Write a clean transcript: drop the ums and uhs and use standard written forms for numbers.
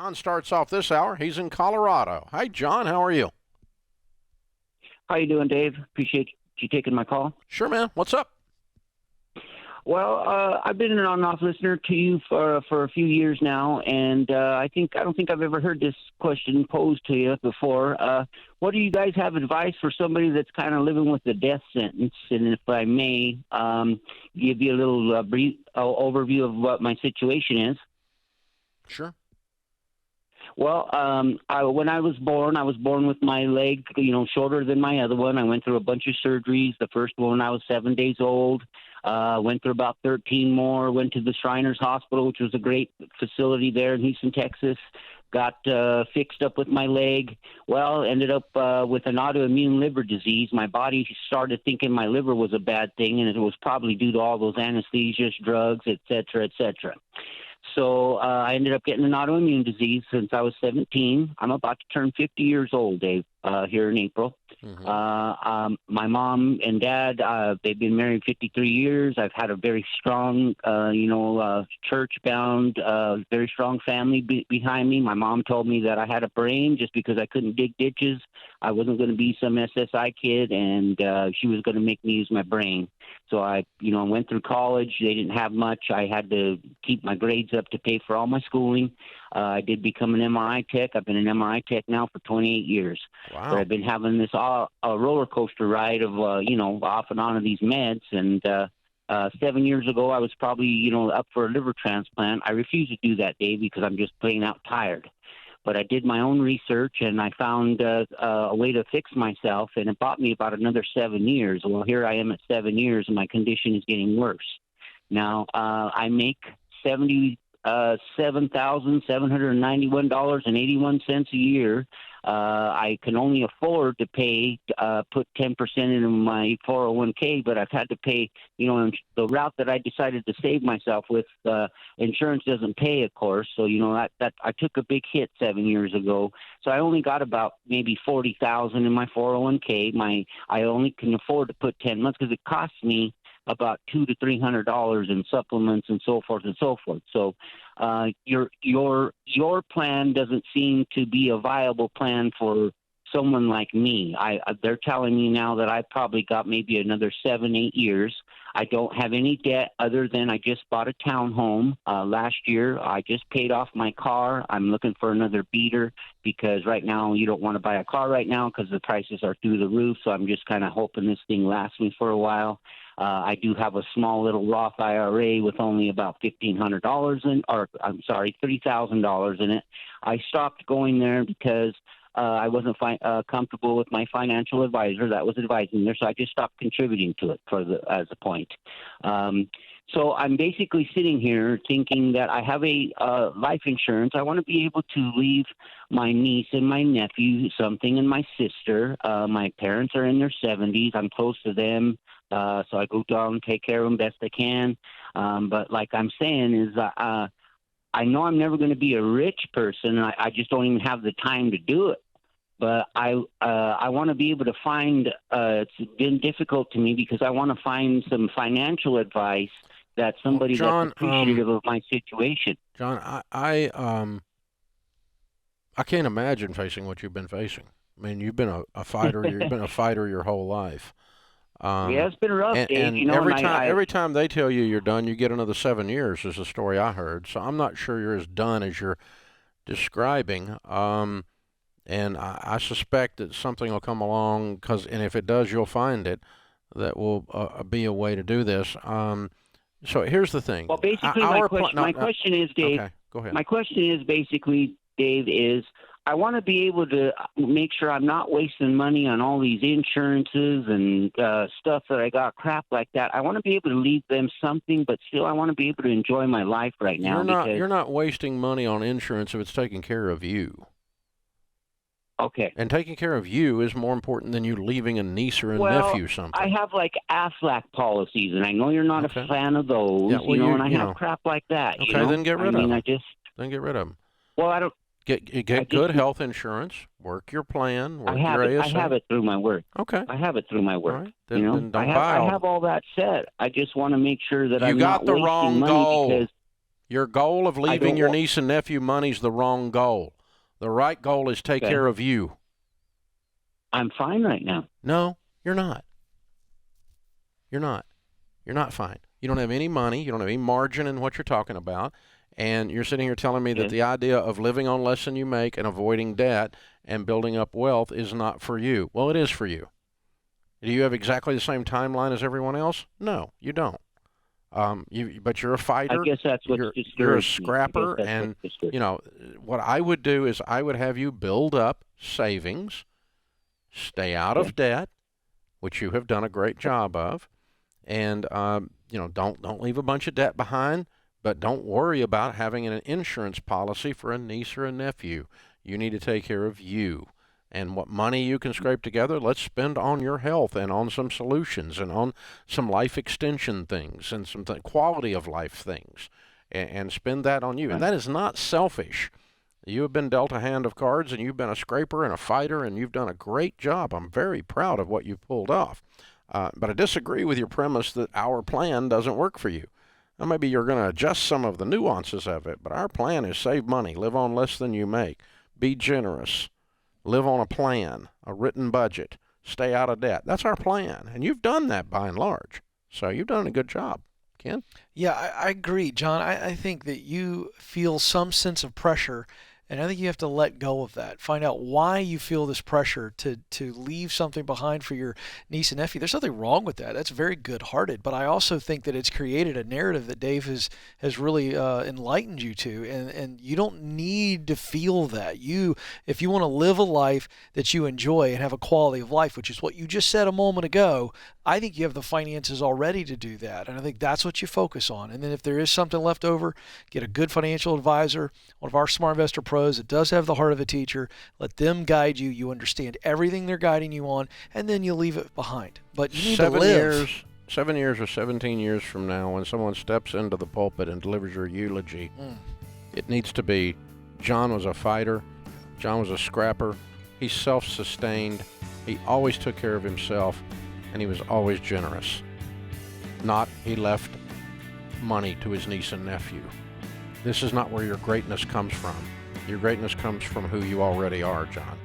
John starts off this hour. He's in Colorado. Hi, John. How are you? How you doing, Dave? Appreciate you taking my call. Sure, man. What's up? Well, I've been an on-off listener to you for a few years now, and I don't think I've ever heard this question posed to you before. What do you guys have advice for somebody that's kind of living with the death sentence? And if I may, give you a little brief overview of what my situation is. Sure. Well, when I was born with my leg, shorter than my other one. I went through a bunch of surgeries. The first one, I was 7 days old. Went through about 13 more. Went to the Shriners Hospital, which was a great facility there in Houston, Texas. Got fixed up with my leg. Well, ended up with an autoimmune liver disease. My body started thinking my liver was a bad thing, and it was probably due to all those anesthesias, drugs, et cetera, et cetera. So I ended up getting an autoimmune disease since I was 17. I'm about to turn 50 years old, Dave, here in April. Mm-hmm. My mom and dad, they've been married 53 years. I've had a very strong, church-bound, very strong family behind me. My mom told me that I had a brain just because I couldn't dig ditches. I wasn't going to be some SSI kid, and she was going to make me use my brain. So I went through college. They didn't have much. I had to keep my grades up to pay for all my schooling. I did become an MRI tech. I've been an MRI tech now for 28 years. Wow. But I've been having this a roller coaster ride of, off and on of these meds. And 7 years ago, I was probably, up for a liver transplant. I refused to do that, Dave, because I'm just plain out tired. But I did my own research, and I found a way to fix myself, and it bought me about another 7 years. Well, here I am at 7 years, and my condition is getting worse. Now, I make $77,791.81 a year. I can only afford to put 10% into my 401k, but I've had to pay, the route that I decided to save myself with, insurance doesn't pay, of course. So, that I took a big hit 7 years ago. So I only got about maybe 40,000 in my 401k. I only can afford to put 10 months because it costs me about $200 to $300 in supplements and so forth and so forth. So your plan doesn't seem to be a viable plan for someone like me. They're telling me now that I probably got maybe another 7-8 years. I don't have any debt other than I just bought a townhome last year. I just paid off my car. I'm looking for another beater because right now you don't want to buy a car right now because the prices are through the roof. So I'm just kind of hoping this thing lasts me for a while. I do have a small little Roth IRA with only about $3,000 in it. I stopped going there because I wasn't comfortable with my financial advisor that was advising there, so I just stopped contributing to it as a point. So I'm basically sitting here thinking that I have a life insurance. I want to be able to leave my niece and my nephew something, and my sister. My parents are in their 70s. I'm close to them. So I go down and take care of them best I can. But like I'm saying is I know I'm never going to be a rich person. I just don't even have the time to do it. But I want to be able to find it's been difficult to me because I want to find some financial advice that somebody John, that's appreciative of my situation. John, I can't imagine facing what you've been facing. I mean, you've been a fighter. You've been a fighter your whole life. Yeah, it's been rough, Dave. And every time they tell you you're done, you get another 7 years. Is the story I heard. So I'm not sure you're as done as you're describing. And I suspect that something will come along and if it does, you'll find it. That will be a way to do this. So here's the thing. Well, basically, my question is, Dave. Okay, go ahead. My question is basically, Dave, is I want to be able to make sure I'm not wasting money on all these insurances and stuff that I got, crap like that. I want to be able to leave them something, but still I want to be able to enjoy my life right now. You're not wasting money on insurance if it's taking care of you. Okay. And taking care of you is more important than you leaving a niece or a nephew something. I have like AFLAC policies, and I know you're not a fan of those, yeah, well, and I have crap like that. Okay, then get rid of them. Then get rid of them. Well, I don't. Get good health insurance. Work your plan. Work your ASA. I have it through my work. Okay. I have it through my work. All right. Then don't buy I have all that set. I just want to make sure that I'm not wasting money because Your goal of I leaving don't your want. niece and nephew money is the wrong goal. The right goal is take Okay. care of you. I'm fine right now. No, you're not. You're not. You're not fine. You don't have any money. You don't have any margin in what you're talking about. And you're sitting here telling me that Okay. the idea of living on less than you make and avoiding debt and building up wealth is not for you. Well, it is for you. Do you have exactly the same timeline as everyone else? No, you don't. But you're a I fighter. guess that's what's You're a discouraged me. I guess scrapper, that's what's and discouraged. you know what I would do is I would have you build up savings, stay out Okay. of debt, which you have done a great job of, and don't leave a bunch of debt behind. But don't worry about having an insurance policy for a niece or a nephew. You need to take care of you. And what money you can scrape together, let's spend on your health and on some solutions and on some life extension things and some quality of life things, and spend that on you. And Right. that is not selfish. You have been dealt a hand of cards, and you've been a scraper and a fighter, and you've done a great job. I'm very proud of what you've pulled off. But I disagree with your premise that our plan doesn't work for you. Now, maybe you're going to adjust some of the nuances of it, but our plan is save money, live on less than you make, be generous, live on a plan, a written budget, stay out of debt. That's our plan, and you've done that by and large. So you've done a good job, Ken. Yeah, I agree, John. I think that you feel some sense of pressure, and I think you have to let go of that. Find out why you feel this pressure to leave something behind for your niece and nephew. There's nothing wrong with that. That's very good-hearted. But I also think that it's created a narrative that Dave has really enlightened you to, and you don't need to feel that. If you want to live a life that you enjoy and have a quality of life, which is what you just said a moment ago, I think you have the finances already to do that. And I think that's what you focus on. And then if there is something left over, get a good financial advisor, one of our Smart Investor pros that does have the heart of a teacher. Let them guide you. You understand everything they're guiding you on, and then you leave it behind. But you need to live. 7 years or 17 years from now, when someone steps into the pulpit and delivers your eulogy, it needs to be, John was a fighter, John was a scrapper, he's self-sustained, he always took care of himself, and he was always generous. Not he left money to his niece and nephew. This is not where your greatness comes from. Your greatness comes from who you already are, John.